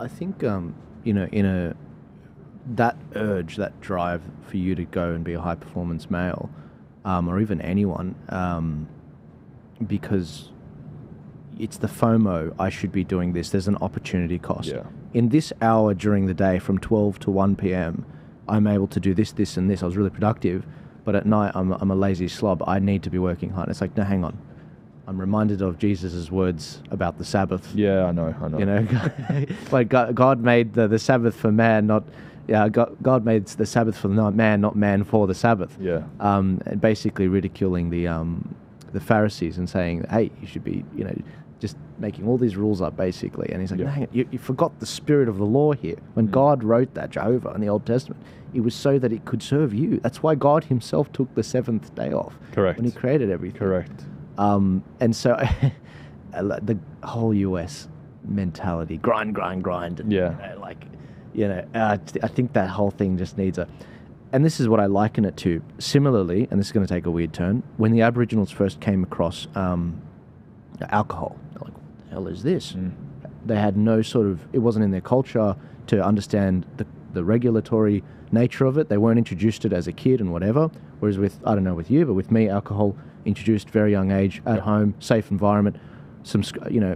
I think that urge, that drive for you to go and be a high performance male, or even anyone, because it's the FOMO. I should be doing this. There's an opportunity cost. Yeah. In this hour during the day, from 12 to 1 p.m., I'm able to do this, this, and this. I was really productive, but at night I'm a lazy slob. I need to be working hard. It's like, no, hang on. I'm reminded of Jesus's words about the Sabbath. Yeah, I know. You know, like God made the Sabbath for man, not. Yeah, God made the Sabbath for man, not man for the Sabbath. Yeah. And basically ridiculing the Pharisees and saying, hey, you should be, just making all these rules up, basically. And he's like, no, hang on, you forgot the spirit of the law here. When God wrote that, Jehovah, in the Old Testament, it was so that it could serve you. That's why God himself took the seventh day off. Correct. When he created everything. Correct. And so the whole US mentality, grind. And, Yeah. I think that whole thing just needs and this is what I liken it to. Similarly, and this is going to take a weird turn, when the Aboriginals first came across alcohol, they're like, what the hell is this? They had no it wasn't in their culture to understand the regulatory nature of it. They weren't introduced to it as a kid and whatever. Whereas I don't know with you, but with me, alcohol introduced very young age, at home, safe environment,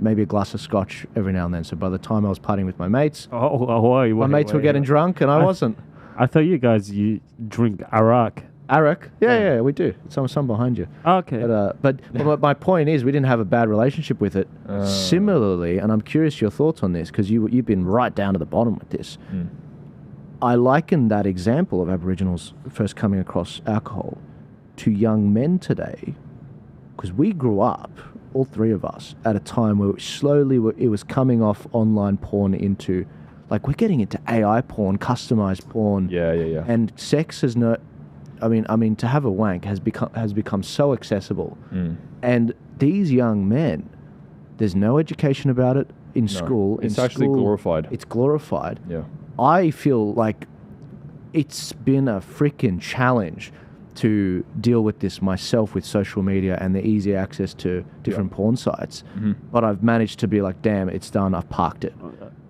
maybe a glass of scotch every now and then. So by the time I was partying with my mates, my mates were getting drunk and I wasn't. I thought you drink arak. Arak? Yeah, we do. Some behind you. Okay. But my point is, we didn't have a bad relationship with it. Similarly, and I'm curious your thoughts on this, because you've been right down to the bottom with this. I liken that example of Aboriginals first coming across alcohol to young men today, because we grew up, all three of us, at a time where it was coming off online porn into, like, we're getting into AI porn, customized porn. Yeah. And sex has no, I mean, to have a wank has become so accessible. And these young men, there's no education about it in school. It's actually glorified. It's glorified. Yeah. I feel like it's been a freaking challenge to deal with this myself with social media and the easy access to different porn sites. But I've managed to be like, damn, it's done, I've parked it.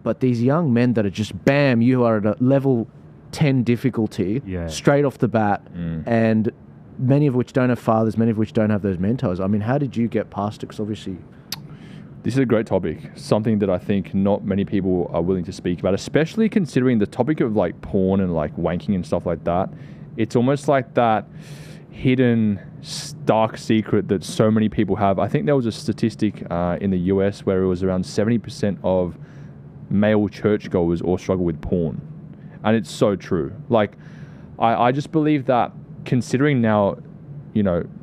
But these young men that are just, bam, you are at a level 10 difficulty straight off the bat, and many of which don't have fathers, many of which don't have those mentors. I mean, how did you get past it? Because obviously... This is a great topic, something that I think not many people are willing to speak about, especially considering the topic of like porn and like wanking and stuff like that. It's almost like that hidden dark secret that so many people have. I think there was a statistic in the US where it was around 70% of male churchgoers all struggle with porn. And it's so true. Like, I just believe that considering now,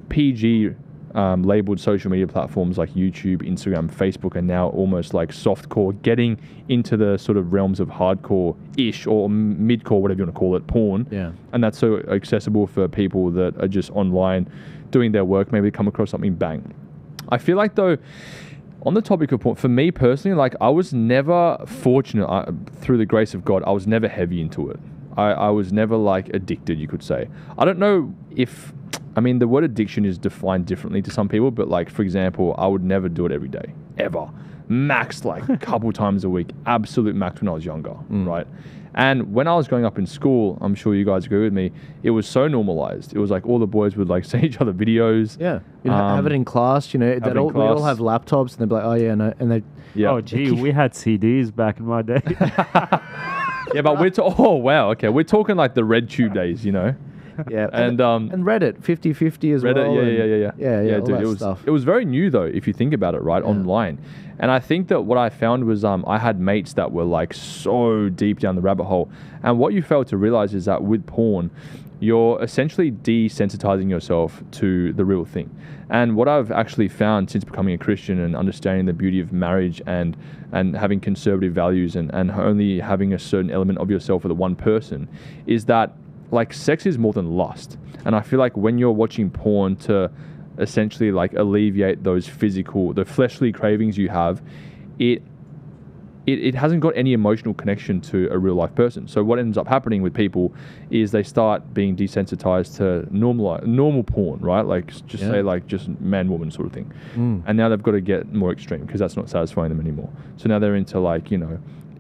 PG labeled social media platforms like YouTube, Instagram, Facebook are now almost like softcore, getting into the sort of realms of hardcore-ish or midcore, whatever you want to call it, porn. Yeah. And that's so accessible for people that are just online doing their work, maybe come across something, bang. I feel like, though, on the topic of porn, for me personally, like, I was never fortunate, through the grace of God, I was never heavy into it. I was never like addicted, you could say. I don't know if... the word addiction is defined differently to some people, but like, for example, I would never do it every day, ever. Max, like a couple times a week, absolute max when I was younger, right? And when I was growing up in school, I'm sure you guys agree with me, it was so normalized. It was like all the boys would like send each other videos. Yeah. Have it in class, we all have laptops and they'd be like, oh yeah, no, and they... Yeah. Oh gee, we had CDs back in my day. Yeah, but we're talking like the red tube days, Yeah, and Reddit 50-50 as Reddit, well. Yeah, dude, all that stuff. It was very new though, if you think about it, right? Yeah. Online. And I think that what I found was I had mates that were like so deep down the rabbit hole. And what you fail to realize is that with porn, you're essentially desensitizing yourself to the real thing. And what I've actually found since becoming a Christian and understanding the beauty of marriage and having conservative values and only having a certain element of yourself with the one person is that, like, sex is more than lust. And I feel like when you're watching porn to essentially like alleviate those the fleshly cravings you have, it hasn't got any emotional connection to a real life person. So what ends up happening with people is they start being desensitized to normal porn, right? Like say like just man woman sort of thing. And now they've got to get more extreme because that's not satisfying them anymore. So now they're into like,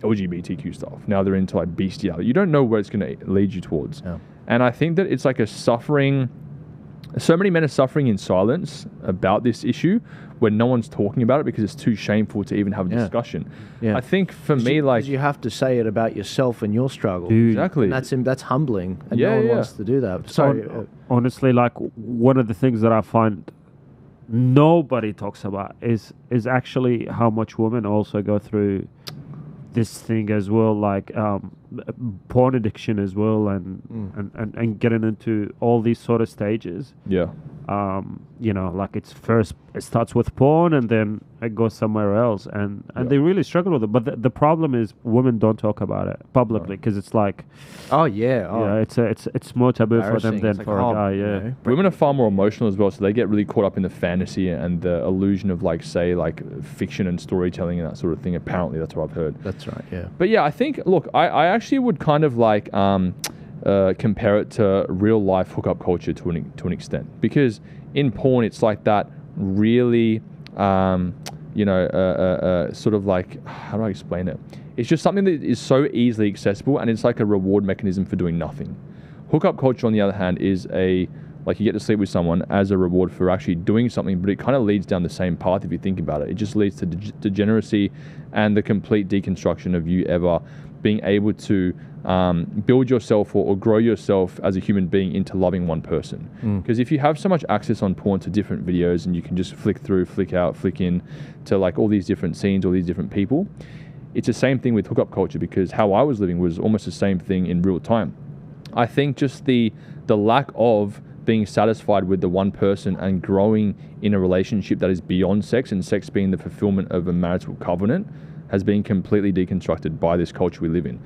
LGBTQ stuff. Now they're into like bestiality. You don't know where it's going to lead you towards. Yeah. And I think that it's like a suffering. So many men are suffering in silence about this issue when no one's talking about it because it's too shameful to even have a discussion. Yeah. I think for me, like, you have to say it about yourself and your struggle. Dude. exactly. And that's humbling, and no one wants to do that. Sorry. Honestly, like one of the things that I find nobody talks about is actually how much women also go through this thing as well, like porn addiction as well, and getting into all these sort of stages. Yeah. You know, like it starts with porn and then it goes somewhere else, and they really struggle with it. But the problem is women don't talk about it publicly because it's like, it's more taboo for them than for a guy. Yeah, women are far more emotional as well, so they get really caught up in the fantasy and the illusion of like, say, like fiction and storytelling and that sort of thing. Apparently, that's what I've heard. That's right. Yeah. But yeah, I think, look, I actually would kind of like compare it to real life hookup culture to an extent, because in porn it's like that really sort of like, how do I explain it? It's just something that is so easily accessible, and it's like a reward mechanism for doing nothing. Hookup culture, on the other hand, is like you get to sleep with someone as a reward for actually doing something, but it kind of leads down the same path if you think about it. It just leads to degeneracy and the complete deconstruction of you ever being able to build yourself or grow yourself as a human being into loving one person. Because if you have so much access on porn to different videos and you can just flick through, flick out, flick in to like all these different scenes, all these different people, it's the same thing with hookup culture, because how I was living was almost the same thing in real time. I think just the lack of being satisfied with the one person and growing in a relationship that is beyond sex, and sex being the fulfillment of a marital covenant, has been completely deconstructed by this culture we live in.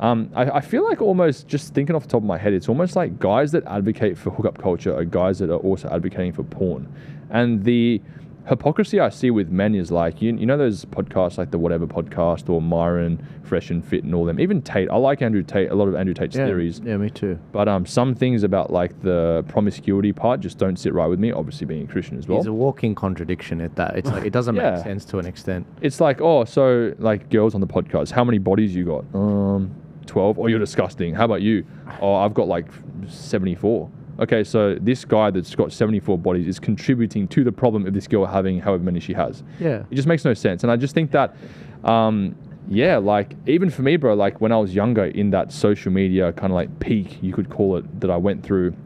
I feel like, almost just thinking off the top of my head, it's almost like guys that advocate for hookup culture are guys that are also advocating for porn. And the hypocrisy I see with men is like, you know those podcasts like the Whatever podcast or Myron, Fresh and Fit and all them. Even Tate. I like Andrew Tate, a lot of Andrew Tate's theories. Yeah, me too. But some things about like the promiscuity part just don't sit right with me, obviously being a Christian as well. He's a walking contradiction at that. It's like, it doesn't make sense to an extent. It's like, oh, so like girls on the podcast, how many bodies you got? 12. Oh, you're disgusting. How about you? Oh, I've got like 74. Okay, so this guy that's got 74 bodies is contributing to the problem of this girl having however many she has. Yeah. It just makes no sense. And I just think that, like even for me, bro, like when I was younger, in that social media kind of like peak, you could call it, that I went through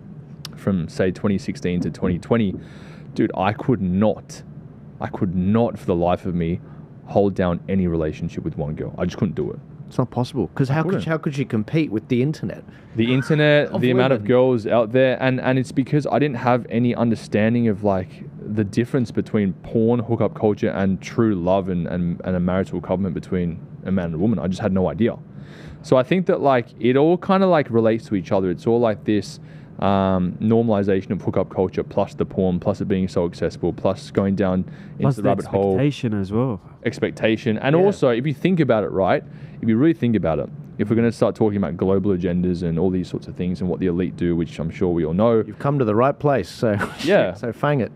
from say 2016 to 2020, dude, I could not for the life of me hold down any relationship with one girl. I just couldn't do it. It's not possible, because how could you compete with the internet? The internet, the amount of girls out there, and it's because I didn't have any understanding of like the difference between porn, hookup culture, and true love and a marital covenant between a man and a woman. I just had no idea. So I think that like it all kind of like relates to each other. It's all like this normalization of hookup culture, plus the porn, plus it being so accessible, plus going down into the rabbit hole. Expectation as well. Expectation. And also, if you think about it, right, if you really think about it, if we're going to start talking about global agendas and all these sorts of things and what the elite do, which I'm sure we all know. You've come to the right place, so yeah. So fang it.